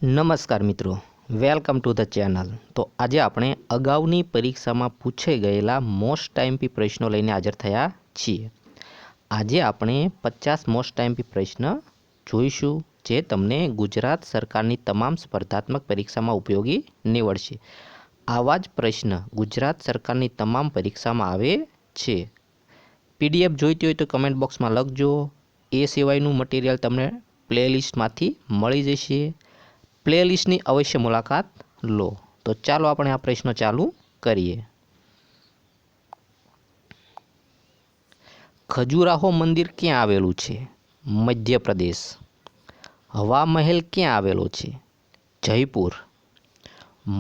નમસ્કાર મિત્રો, welcome to the channel. તો આજે આપણે અગાઉની પરીક્ષામાં પૂછાઈ ગયેલા મોસ્ટ ટાઈમપી પ્રશ્નો લઈને હાજર થયા છીએ। આજે આપણે 50 મોસ્ટ ટાઈમપી પ્રશ્ન જોઈશું જે તમને ગુજરાત સરકારની તમામ સ્પર્ધાત્મક પરીક્ષામાં ઉપયોગી નીવડશે। આવા જ પ્રશ્ન ગુજરાત સરકારની તમામ પરીક્ષામાં આવે છે। પીડીએફ જોઈતી હોય તો કમેન્ટ બોક્સમાં લખજો। એ સિવાયનું મટીરિયલ તમને પ્લેલિસ્ટમાંથી મળી જશે। પ્લેલિસ્ટની અવશ્ય મુલાકાત લો। તો ચાલો આપણે આ પ્રશ્નો ચાલુ કરીએ। ખજુરાહો મંદિર ક્યાં આવેલું છે? મધ્યપ્રદેશ। હવા મહેલ ક્યાં આવેલો છે? જયપુર।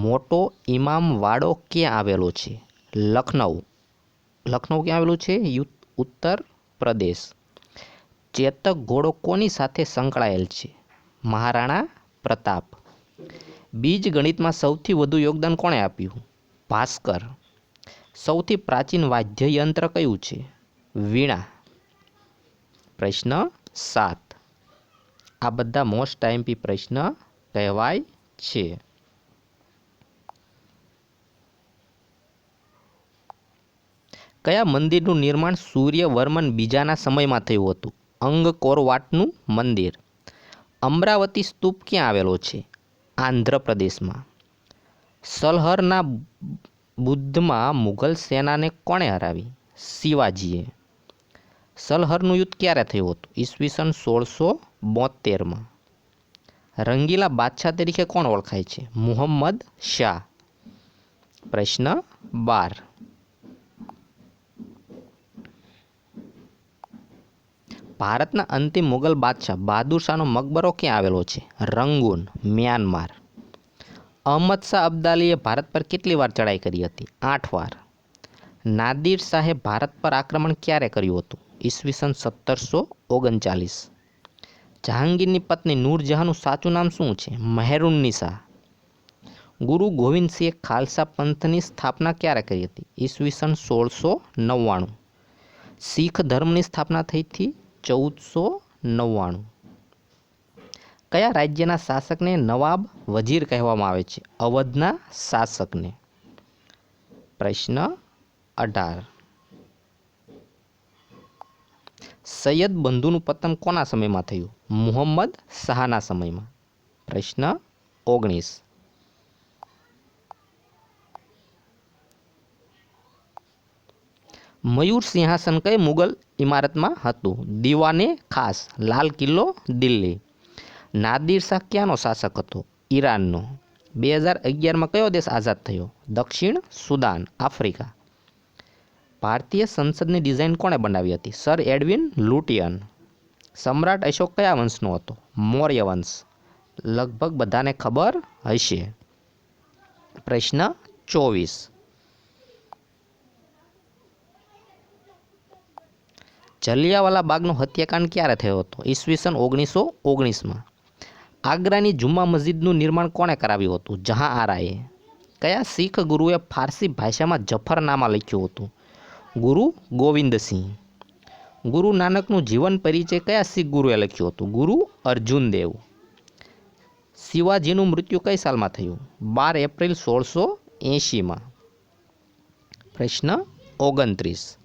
મોટો ઇમામ વાડો ક્યાં આવેલો છે? લખનઉ। લખનઉ ક્યાં આવેલું છે? ઉત્તર પ્રદેશ। ચેતક ઘોડો કોની સાથે સંકળાયેલ છે? મહારાણા પ્રતાપ। બીજ ગણિતમાં સૌથી વધુ યોગદાન કોણે આપ્યું? ભાસ્કર। સૌથી પ્રાચીન વાદ્ય યંત્ર કયું છે? વીણા। પ્રશ્ન 7। આ બધા મોસ્ટ ટાઈમપી પ્રશ્ન કહેવાય છે। કયા મંદિરનું નિર્માણ સૂર્યવર્મન બીજાના સમયમાં થયું હતું? અંગકોરવાટનું મંદિર। અમરાવતી સ્તૂપ ક્યાં આવેલો છે? આંધ્રપ્રદેશમાં। સલહરના બુદ્ધમાં મુઘલ સેનાને કોણે હરાવી? શિવાજીએ। સલહરનું યુદ્ધ ક્યારે થયું હતું? ઈસવીસન 1672માં। રંગીલા બાદશાહ તરીકે કોણ ઓળખાય છે? મુહમ્મદ શાહ। પ્રશ્ન 12। ભારતના અંતિમ મુગલ બાદશાહ બહાદુર શાહનો મકબરો ક્યાં આવેલો છે? Rangoon, Myanmar. અહમદ શાહ અબ્દાલીએ ભારત પર કેટલી વાર ચડાઈ કરી હતી? 8 વાર। નાદિર શાહે ભારત પર આક્રમણ ક્યારે કર્યું હતું? ઈસવીસન 1739। જહાંગીરની પત્ની નૂરજહાંનું સાચું નામ શું છે? મહેરુન્નિસા। ગુરુ ગોવિંદ સિંહે ખાલસા પંથની સ્થાપના ક્યારે કરી હતી? ઈસવીસન 1699। શીખ ધર્મની સ્થાપના થઈ હતી 1499। કયા રાજ્યના શાસકને નવાબ વજીર કહેવામાં આવે છે? અવધના શાસકને। પ્રશ્ન 18। સૈયદ બંધુનું પતન કોના સમયમાં થયું? મુહમ્મદ શાહના સમયમાં। પ્રશ્ન 19। મયુર સિંહાસન કઈ મુગલ ઇમારતમાં હતું? દીવાને ખાસ, લાલ કિલ્લો, દિલ્હી। નાદિર શાહ ક્યાંનો શાસક હતો? ઈરાનનો। 2011માં કયો દેશ આઝાદ થયો? દક્ષિણ સુદાન, આફ્રિકા। ભારતીય સંસદની ડિઝાઇન કોણે બનાવી હતી? Sir Edwin Lutyens. સમ્રાટ અશોક કયા વંશનો હતો? મૌર્ય વંશ। લગભગ બધાને ખબર હશે। પ્રશ્ન 24। જલિયાવાલા બાગનો હત્યાકાંડ ક્યારે થયો હતો? ઈસવીસન 1919માં। આગ્રાની જુમ્મા મસ્જિદનું નિર્માણ કોણે કરાવ્યું હતું? જહાં આરાએ। કયા શીખ ગુરુએ ફારસી ભાષામાં જફરનામા લખ્યું હતું? ગુરુ ગોવિંદસિંહ। ગુરુ નાનકનું જીવન પરિચય કયા શીખ ગુરુએ લખ્યું હતું? ગુરુ અર્જુનદેવ। શિવાજીનું મૃત્યુ કઈ સાલમાં થયું? 12 એપ્રિલ 1680માં। પ્રશ્ન 29।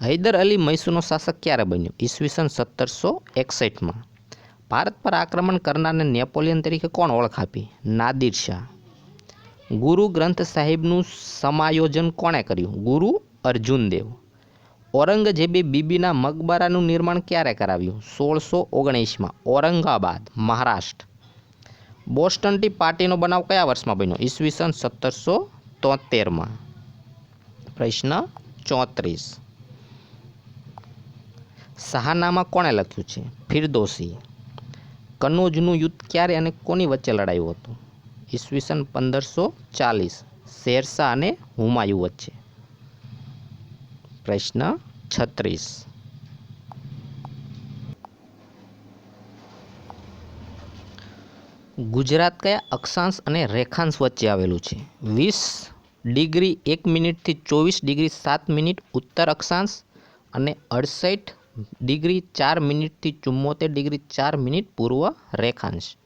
હૈદર અલી મૈસૂરનો શાસક ક્યારે બન્યો? ઈસવીસન 1761માં। ભારત પર આક્રમણ કરનારને નેપોલિયન તરીકે કોણ ઓળખ આપી? નાદિર શાહ। ગુરુ ગ્રંથ સાહિબનું સમાયોજન કોણે કર્યું? ગુરુ અર્જુનદેવ। ઔરંગઝેબે બીબીના મકબરાનું નિર્માણ ક્યારે કરાવ્યું? 1619માં, ઔરંગાબાદ, મહારાષ્ટ્ર। બોસ્ટન ટી પાર્ટીનો બનાવ કયા વર્ષમાં બન્યો? ઈસવીસન 1773માં। પ્રશ્ન 34। શાહનામા કોણે લખ્યું છે? ફિરદોસી। કનોજનું યુદ્ધ ક્યારે અને કોની વચ્ચે લડાયું હતું? ઈસવીસન 1540, શેરશાહ અને હુમાયું વચ્ચે। પ્રશ્ન 36। ગુજરાત કયા અક્ષાંશ અને રેખાંશ વચ્ચે આવેલું છે? 20 ડિગ્રી 1 મિનિટથી 24 ડિગ્રી 7 મિનિટ ઉત્તર અક્ષાંશ અને 68 ડિગ્રી 4 મિનિટથી 74 ડિગ્રી 4 મિનિટ પૂર્વ રેખાંશ.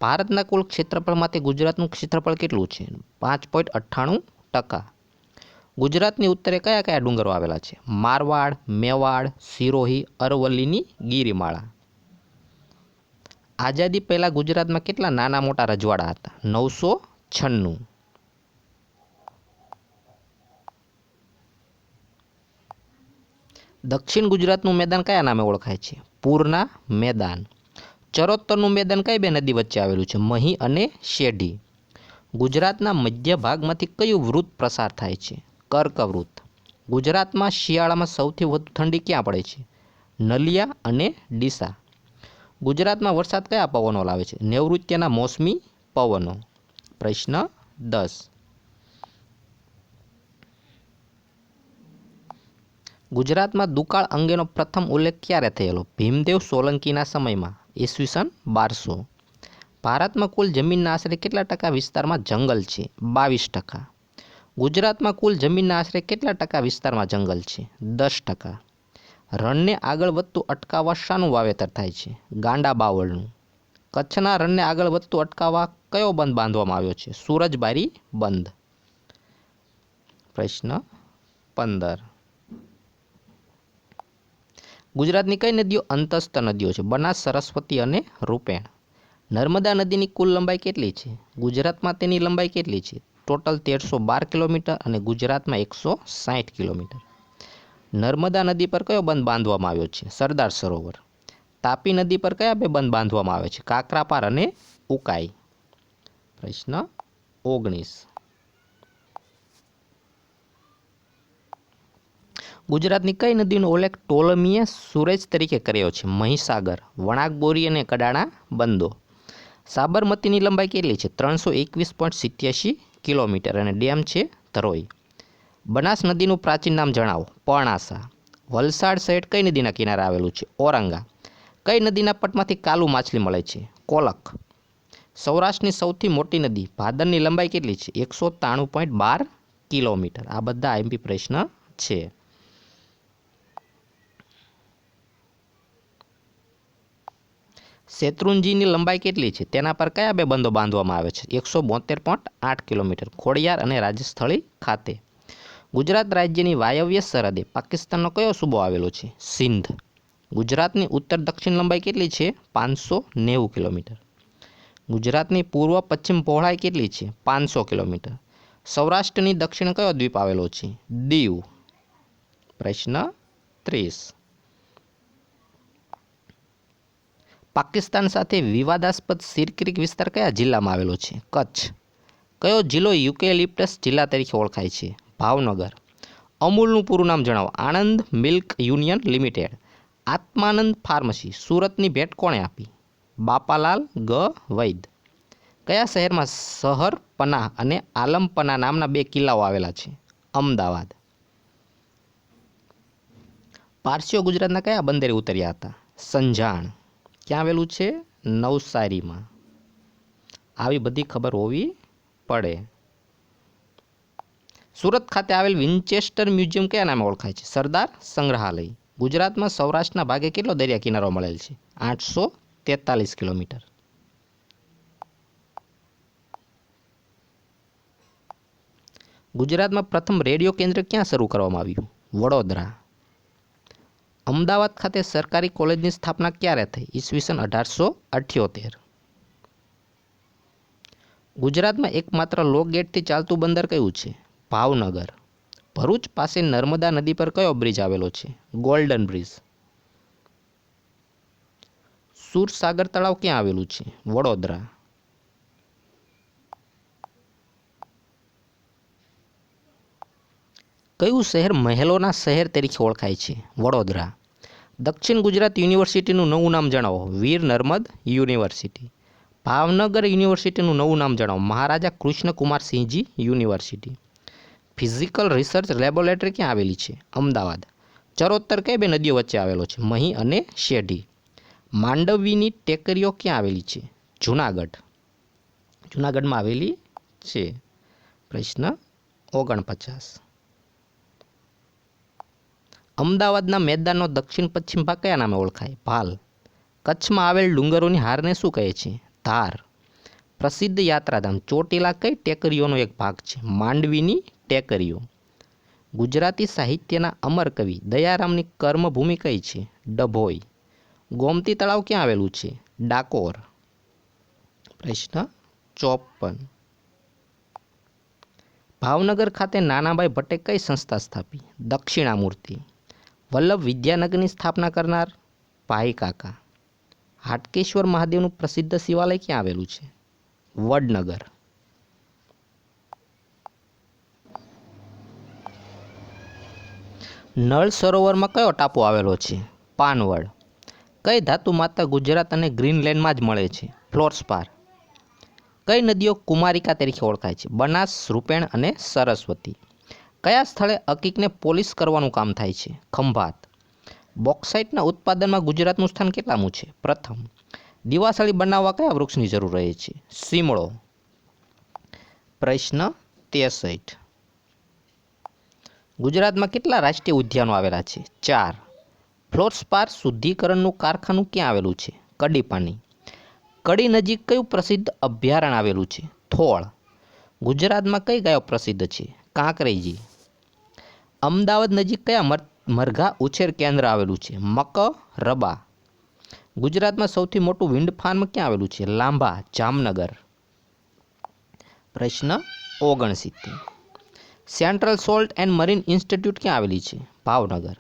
ભારતના કુલ ક્ષેત્રફળમાંથી ગુજરાતનું ક્ષેત્રફળ કેટલું છે? 5.98%. ગુજરાતની ઉત્તરે કયા કયા ડુંગરો આવેલા છે? મારવાડ, મેવાડ, સિરોહી, અરવલ્લીની ગિરિમાળા. આઝાદી પહેલા ગુજરાતમાં કેટલા નાના મોટા રજવાડા હતા? 996. દક્ષિણ ગુજરાતનું મેદાન કયા નામે ઓળખાય છે? પૂરના મેદાન. ચરોતરનું મેદાન કઈ બે નદી વચ્ચે આવેલું છે? મહી અને શેઢી. ગુજરાતના મધ્ય ભાગમાંથી કયું વૃત્ત પસાર થાય છે? કર્કવૃત્ત. ગુજરાતમાં શિયાળામાં સૌથી વધુ ઠંડી ક્યાં પડે છે? નલિયા અને ડીસા. ગુજરાતમાં વરસાદ કયા પવનો લાવે છે? નૈઋત્યના મોસમી પવનો. પ્રશ્ન 10. ગુજરાતમાં દુકાળ અંગેનો પ્રથમ ઉલ્લેખ ક્યારે થયેલો? ભીમદેવ સોલંકીના સમયમાં, ઈસવીસન 1200. ભારતમાં કુલ જમીનના આશરે કેટલા ટકા વિસ્તારમાં જંગલ છે? 22%. ગુજરાતમાં કુલ જમીનના આશરે કેટલા ટકા વિસ્તારમાં જંગલ છે? 10%. રણને આગળ વધતું અટકાવવા શાનું વાવેતર થાય છે? ગાંડા બાવળનું. કચ્છના રણને આગળ વધતું અટકાવવા કયો બંધ બાંધવામાં આવ્યો છે? સુરજબારી બંધ. પ્રશ્ન 15. ગુજરાતની કઈ નદીઓ અંતસ્થ નદીઓ છે? બનાસ, સરસ્વતી અને રૂપેણ. નર્મદા નદીની કુલ લંબાઈ કેટલી છે? ગુજરાતમાં તેની લંબાઈ કેટલી છે? ટોટલ 1312 કિલોમીટર અને ગુજરાતમાં 160 કિલોમીટર. નર્મદા નદી પર કયો બંધ બાંધવામાં આવ્યો છે? સરદાર સરોવર. તાપી નદી પર કયા બે બંધ બાંધવામાં આવે છે? કાકરાપાર અને ઉકાઈ. પ્રશ્ન 19. ગુજરાતની કઈ નદીનો ઉલ્લેખ ટોલમીએ સુરેજ તરીકે કર્યો છે? મહીસાગર, વણાકબોરી અને કડાણા બંધો. સાબરમતીની લંબાઈ કેટલી છે? 321.87 કિલોમીટર અને ડેમ છે ધરોઈ. બનાસ નદીનું પ્રાચીન નામ જણાવો. પરણાસા. વલસાડ શહેર કઈ નદીના કિનારે આવેલું છે? ઔરંગા. કઈ નદીના પટમાંથી કાલુ માછલી મળે છે? કોલક. સૌરાષ્ટ્રની સૌથી મોટી નદી ભાદરની લંબાઈ કેટલી છે? 193.12 કિલોમીટર. આ બધા આઈએમપી પ્રશ્ન છે. શેત્રુંજીની લંબાઈ કેટલી છે? તેના પર કયા બે બંધો બાંધવામાં આવે છે? 172.8 કિલોમીટર. ખોડિયાર અને રાજસ્થળી ખાતે. ગુજરાત રાજ્યની વાયવ્ય સરહદે પાકિસ્તાનનો કયો સૂબો આવેલો છે? સિંધ. ગુજરાતની ઉત્તર દક્ષિણ લંબાઈ કેટલી છે? 590 કિલોમીટર. ગુજરાતની પૂર્વ પશ્ચિમ પહોળાઈ કેટલી છે? 500 કિલોમીટર. સૌરાષ્ટ્રની દક્ષિણ કયો દ્વીપ આવેલો છે? દીવ. પ્રશ્ન 30. પાકિસ્તાન સાથે વિવાદાસ્પદ સિરક્રીક વિસ્તાર કયા જિલ્લામાં આવેલો છે? કચ્છ. કયો જિલ્લો યુકેલિપ્ટસ જિલ્લા તરીકે ઓળખાય છે? ભાવનગર. અમૂલનું પૂરું નામ જણાવો. Anand milk union limited. Atmanand pharmacy સુરતની ભેટ કોણે આપી? બાપાલાલ ગ વૈદ. કયા શહેરમાં શહરપનાહ અને આલમપના નામના બે કિલ્લાઓ આવેલા છે? અમદાવાદ. પારસીઓ ગુજરાતના કયા બંદરે ઉતર્યા હતા? સંજાણ. ક્યાં આવેલું છે? નવસારીમાં. આવી બધી ખબર હોવી પડે. સુરત ખાતે આવેલ વિન્ચેસ્ટર મ્યુઝિયમ કયા નામે ઓળખાય છે? સરદાર સંગ્રહાલય. ગુજરાતમાં સૌરાષ્ટ્રના ભાગે કેટલો દરિયા કિનારો મળેલ છે? 843 કિલોમીટર. ગુજરાતમાં પ્રથમ રેડિયો કેન્દ્ર ક્યાં શરૂ કરવામાં આવ્યું? વડોદરા. અમદાવાદ ખાતે સરકારી કોલેજની સ્થાપના ક્યારે થઈ? ઈસવીસન 1878. ગુજરાતમાં એકમાત્ર લો ગેટથી ચાલતું બંદર કયું છે? ભાવનગર. ભરૂચ પાસે નર્મદા નદી પર કયો બ્રિજ આવેલો છે? Golden bridge. સુરસાગર તળાવ ક્યાં આવેલું છે? વડોદરા. કયું શહેર મહેલોના શહેર તરીકે ઓળખાય છે? વડોદરા. દક્ષિણ ગુજરાત યુનિવર્સિટીનું નવું નામ જણાવો. વીર નર્મદ યુનિવર્સિટી. ભાવનગર યુનિવર્સિટીનું નવું નામ જણાવો. Maharaja Krishnakumarsinhji university. Physical research laboratory ક્યાં આવેલી છે? અમદાવાદ. ચરોતર કઈ બે નદીઓ વચ્ચે આવેલો છે? મહી અને શેઢી. માંડવીની ટેકરીઓ ક્યાં આવેલી છે? જૂનાગઢ. જૂનાગઢમાં આવેલી છે. પ્રશ્ન 49. અમદાવાદના મેદાનનો દક્ષિણ પશ્ચિમ ભાગ કયા નામે ઓળખાય? ભાલ. કચ્છમાં આવેલ ડુંગરોની હારને શું કહે છે? ધાર. પ્રસિદ્ધ યાત્રાધામ ચોટીલા કઈ ટેકરીઓનો એક ભાગ છે? માંડવીની ટેકરીઓ. ગુજરાતી સાહિત્યના અમર કવિ દયારામની કર્મભૂમિ કઈ છે? ડભોઈ. ગોમતી તળાવ ક્યાં આવેલું છે? ડાકોર. પ્રશ્ન 54. ભાવનગર ખાતે નાનાભાઈ ભટ્ટે કઈ સંસ્થા સ્થાપી? દક્ષિણામૂર્તિ. વલ્લભ વિદ્યાનગરની સ્થાપના કરનાર? ભાઈ કાકા. હાટકેશ્વર મહાદેવનું પ્રસિદ્ધ શિવાલય ક્યાં આવેલું છે? વડનગર. નળ સરોવરમાં કયો ટાપુ આવેલો છે? પાનવડ. કઈ ધાતુ માત્ર ગુજરાત અને ગ્રીનલેન્ડમાં જ મળે છે? ફ્લોરસ્પાર. કઈ નદીઓ કુમારિકા તરીકે ઓળખાય છે? બનાસ, રૂપેણ અને સરસ્વતી. કયા સ્થળે અકીકને પોલિશ કરવાનું કામ થાય છે? ખંભાત. બોક્સાઇટના ઉત્પાદનમાં ગુજરાતનું સ્થાન કેટલામું છે? પ્રથમ. દિવાસળી બનાવવા કયા વૃક્ષની જરૂર રહે છે? સીમળો. પ્રશ્ન 63. ગુજરાતમાં કેટલા રાષ્ટ્રીય ઉદ્યાનો આવેલા છે? 4. ફ્લોરસ્પાર શુદ્ધિકરણનું કારખાનું ક્યાં આવેલું છે? કડીપાની. કડી નજીક કયું પ્રસિદ્ધ અભયારણ્ય આવેલું છે? થોળ. ગુજરાતમાં કઈ ગાયો પ્રસિદ્ધ છે? કાંકરેજી. અમદાવાદ નજીક કયા મરઘા ઉછેર કેન્દ્ર આવેલું છે? મકરબા. ગુજરાતમાં સૌથી મોટું વિન્ડ ફાર્મ ક્યાં આવેલું છે? લાંભા, જામનગર. પ્રશ્ન 69. Central salt and marine institute ક્યાં આવેલી છે? ભાવનગર.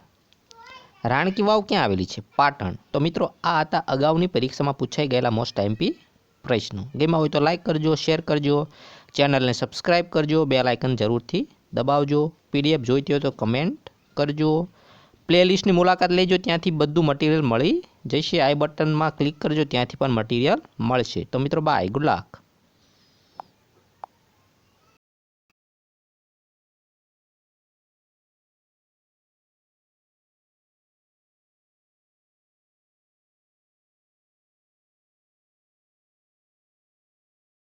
રાણકી વાવ ક્યાં આવેલી છે? પાટણ. તો મિત્રો આ હતા અગાઉની પરીક્ષામાં પૂછાઈ ગયેલા મોસ્ટ આઈએમપી પ્રશ્નો. ગમ્યા હોય તો લાઇક કરજો, શેર કરજો, ચેનલને સબસ્ક્રાઈબ કરજો, બેલ આઇકન જરૂરથી દબાવજો. પીડીએફ જોઈતી હોય તો કમેન્ટ કરજો. પ્લેલિસ્ટની મુલાકાત લેજો, ત્યાંથી બધું મટીરિયલ મળી જશે. આઈ બટનમાં ક્લિક કરજો, ત્યાંથી પણ મટીરિયલ મળશે. તો મિત્રો બાય, ગુડ લક.